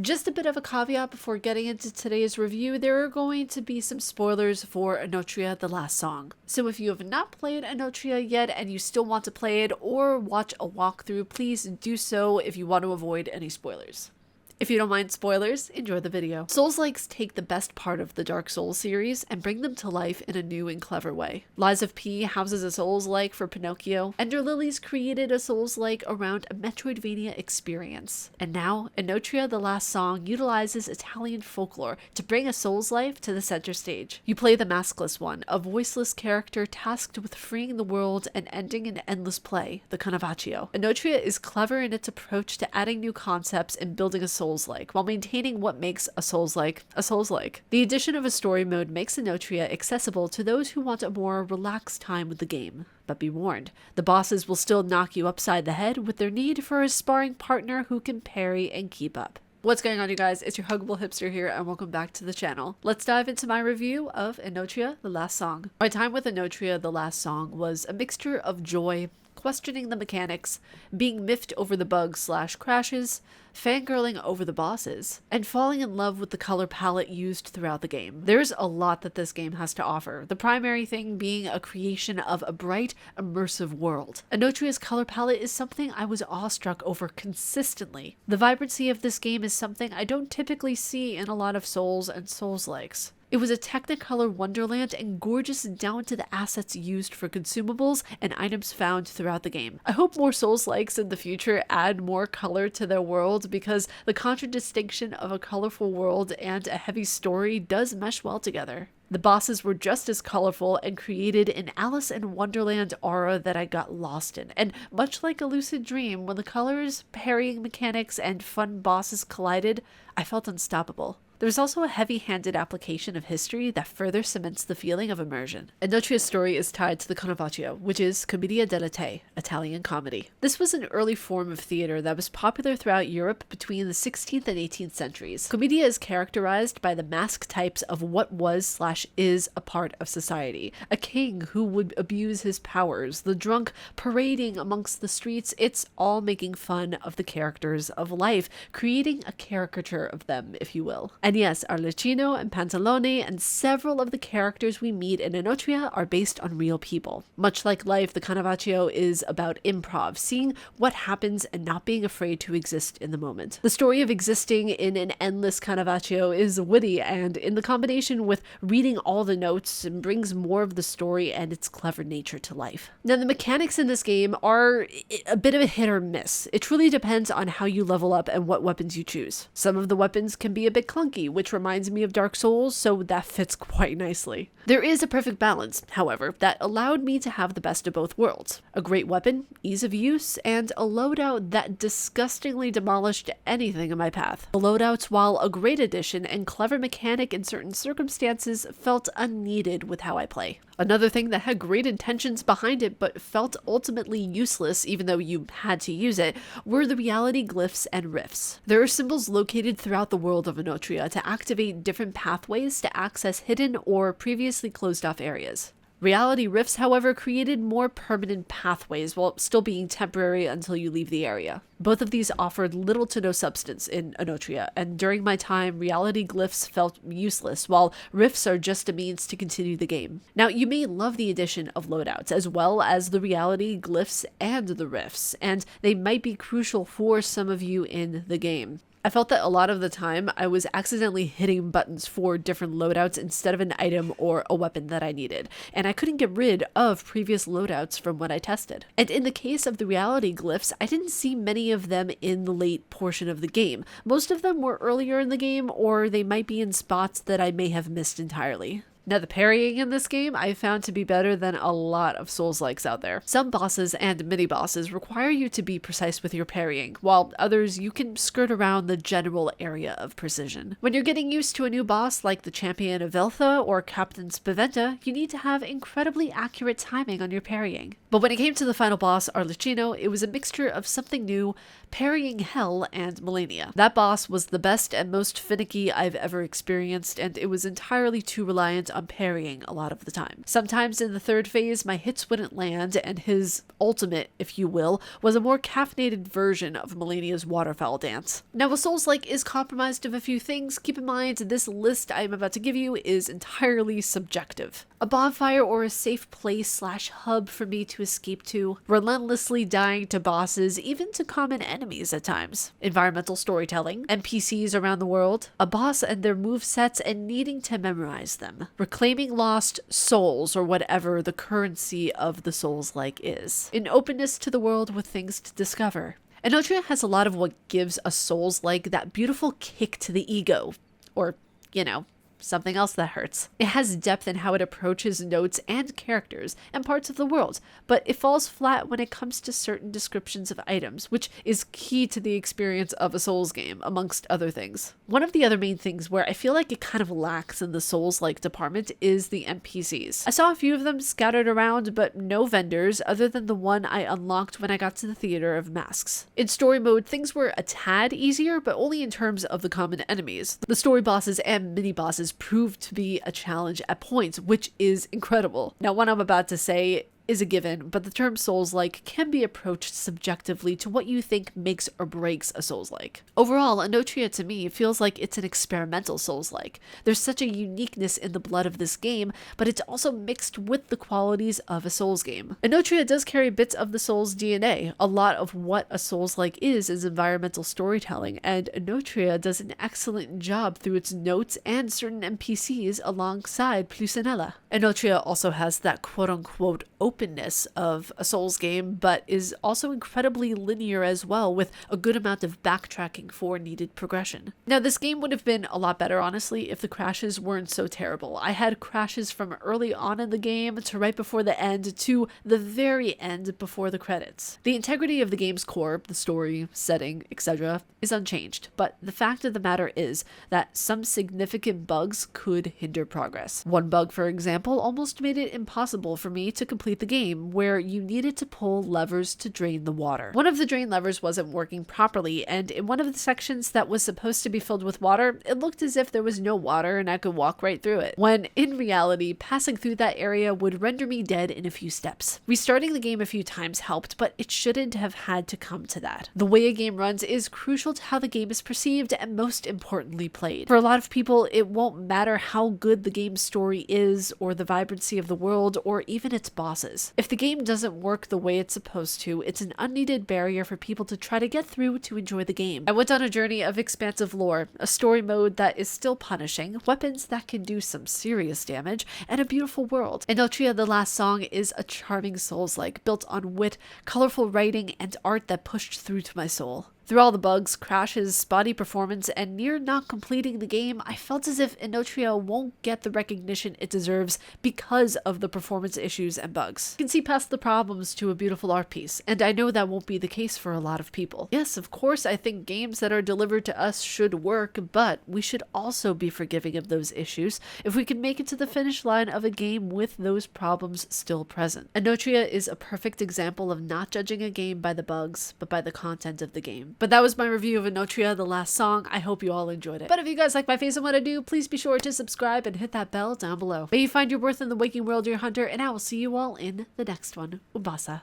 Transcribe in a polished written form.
Just a bit of a caveat before getting into today's review, there are going to be some spoilers for Enotria the Last Song. So if you have not played Enotria yet and you still want to play it or watch a walkthrough, please do so if you want to avoid any spoilers. If you don't mind spoilers, enjoy the video. Souls-likes take the best part of the Dark Souls series and bring them to life in a new and clever way. Lies of P houses a Souls-like for Pinocchio. Ender Lilies created a Souls-like around a Metroidvania experience. And now, Enotria the Last Song utilizes Italian folklore to bring a Souls-like to the center stage. You play the maskless one, a voiceless character tasked with freeing the world and ending an endless play, the Carnavaccio. Enotria is clever in its approach to adding new concepts and building a Souls-like, while maintaining what makes a Souls-like a Souls-like. The addition of a story mode makes Enotria accessible to those who want a more relaxed time with the game. But be warned, the bosses will still knock you upside the head with their need for a sparring partner who can parry and keep up. What's going on, you guys? It's your Huggable Hipster here, and welcome back to the channel. Let's dive into my review of Enotria the Last Song. My time with Enotria the Last Song was a mixture of joy, questioning the mechanics, being miffed over the bugs/crashes, fangirling over the bosses, and falling in love with the color palette used throughout the game. There's a lot that this game has to offer, the primary thing being a creation of a bright, immersive world. Enotria's color palette is something I was awestruck over consistently. The vibrancy of this game is something I don't typically see in a lot of Souls and Souls-likes. It was a Technicolor wonderland and gorgeous down to the assets used for consumables and items found throughout the game. I hope more Souls-likes in the future add more color to their world, because the contradistinction of a colorful world and a heavy story does mesh well together. The bosses were just as colorful and created an Alice in Wonderland aura that I got lost in, and much like a lucid dream, when the colors, parrying mechanics, and fun bosses collided, I felt unstoppable. There's also a heavy-handed application of history that further cements the feeling of immersion. Enotria's story is tied to the Carnavaccio, which is commedia dell'arte, Italian comedy. This was an early form of theater that was popular throughout Europe between the 16th and 18th centuries. Commedia is characterized by the mask types of what was/is a part of society. A king who would abuse his powers, the drunk parading amongst the streets. It's all making fun of the characters of life, creating a caricature of them, if you will. And yes, Arlecchino and Pantalone and several of the characters we meet in Enotria are based on real people. Much like life, the Carnavaccio is about improv, seeing what happens and not being afraid to exist in the moment. The story of existing in an endless Carnavaccio is witty, and in the combination with reading all the notes, and brings more of the story and its clever nature to life. Now, the mechanics in this game are a bit of a hit or miss. It truly depends on how you level up and what weapons you choose. Some of the weapons can be a bit clunky, which reminds me of Dark Souls, so that fits quite nicely. There is a perfect balance, however, that allowed me to have the best of both worlds. A great weapon, ease of use, and a loadout that disgustingly demolished anything in my path. The loadouts, while a great addition and clever mechanic in certain circumstances, felt unneeded with how I play. Another thing that had great intentions behind it but felt ultimately useless even though you had to use it were the reality glyphs and rifts. There are symbols located throughout the world of Enotria to activate different pathways to access hidden or previously closed off areas. Reality rifts, however, created more permanent pathways while still being temporary until you leave the area. Both of these offered little to no substance in Enotria, and during my time, reality glyphs felt useless, while rifts are just a means to continue the game. Now, you may love the addition of loadouts, as well as the reality glyphs and the rifts, and they might be crucial for some of you in the game. I felt that a lot of the time I was accidentally hitting buttons for different loadouts instead of an item or a weapon that I needed, and I couldn't get rid of previous loadouts from what I tested. And in the case of the reality glyphs, I didn't see many of them in the late portion of the game. Most of them were earlier in the game, or they might be in spots that I may have missed entirely. Now, the parrying in this game I found to be better than a lot of Souls-likes out there. Some bosses and mini-bosses require you to be precise with your parrying, while others you can skirt around the general area of precision. When you're getting used to a new boss like the Champion of Veltha or Captain Spaventa, you need to have incredibly accurate timing on your parrying. But when it came to the final boss, Arlecchino, it was a mixture of something new, parrying hell, and Millennia. That boss was the best and most finicky I've ever experienced, and it was entirely too reliant on parrying a lot of the time. Sometimes in the third phase, my hits wouldn't land, and his ultimate, if you will, was a more caffeinated version of Melania's waterfowl dance. Now, a Souls-like is compromised of a few things. Keep in mind, this list I am about to give you is entirely subjective. A bonfire or a safe place / hub for me to escape to, relentlessly dying to bosses, even to common enemies at times. Environmental storytelling, NPCs around the world, a boss and their movesets and needing to memorize them. Reclaiming lost souls or whatever the currency of the Souls-like is. An openness to the world with things to discover. Enotria has a lot of what gives a Souls-like that beautiful kick to the ego. Or, you know, something else that hurts. It has depth in how it approaches notes and characters and parts of the world, but it falls flat when it comes to certain descriptions of items, which is key to the experience of a Souls game, amongst other things. One of the other main things where I feel like it kind of lacks in the Souls-like department is the NPCs. I saw a few of them scattered around, but no vendors other than the one I unlocked when I got to the Theater of Masks. In story mode, things were a tad easier, but only in terms of the common enemies. The story bosses and mini-bosses proved to be a challenge at points, which is incredible. Now, what I'm about to say is a given, but the term Souls-like can be approached subjectively to what you think makes or breaks a Souls-like. Overall, Enotria to me feels like it's an experimental Souls-like. There's such a uniqueness in the blood of this game, but it's also mixed with the qualities of a Souls game. Enotria does carry bits of the Souls DNA. A lot of what a Souls-like is environmental storytelling, and Enotria does an excellent job through its notes and certain NPCs alongside Plusinella. Enotria also has that quote-unquote openness of a Souls game, but is also incredibly linear as well, with a good amount of backtracking for needed progression. Now, this game would have been a lot better, honestly, if the crashes weren't so terrible. I had crashes from early on in the game to right before the end to the very end before the credits. The integrity of the game's core, the story, setting, etc., is unchanged, but the fact of the matter is that some significant bugs could hinder progress. One bug, for example, almost made it impossible for me to complete the game, where you needed to pull levers to drain the water. One of the drain levers wasn't working properly, and in one of the sections that was supposed to be filled with water, it looked as if there was no water and I could walk right through it, when in reality, passing through that area would render me dead in a few steps. Restarting the game a few times helped, but it shouldn't have had to come to that. The way a game runs is crucial to how the game is perceived and most importantly played. For a lot of people, it won't matter how good the game's story is, or the vibrancy of the world, or even its bosses. If the game doesn't work the way it's supposed to, it's an unneeded barrier for people to try to get through to enjoy the game. I went on a journey of expansive lore, a story mode that is still punishing, weapons that can do some serious damage, and a beautiful world. Enotria the Last Song is a charming Souls-like, built on wit, colorful writing, and art that pushed through to my soul. Through all the bugs, crashes, spotty performance, and near not completing the game, I felt as if Enotria won't get the recognition it deserves because of the performance issues and bugs. You can see past the problems to a beautiful art piece, and I know that won't be the case for a lot of people. Yes, of course, I think games that are delivered to us should work, but we should also be forgiving of those issues if we can make it to the finish line of a game with those problems still present. Enotria is a perfect example of not judging a game by the bugs, but by the content of the game. But that was my review of Enotria the Last Song. I hope you all enjoyed it. But if you guys like my face and what I do, please be sure to subscribe and hit that bell down below. May you find your worth in the waking world, your hunter, and I will see you all in the next one. Ubasa.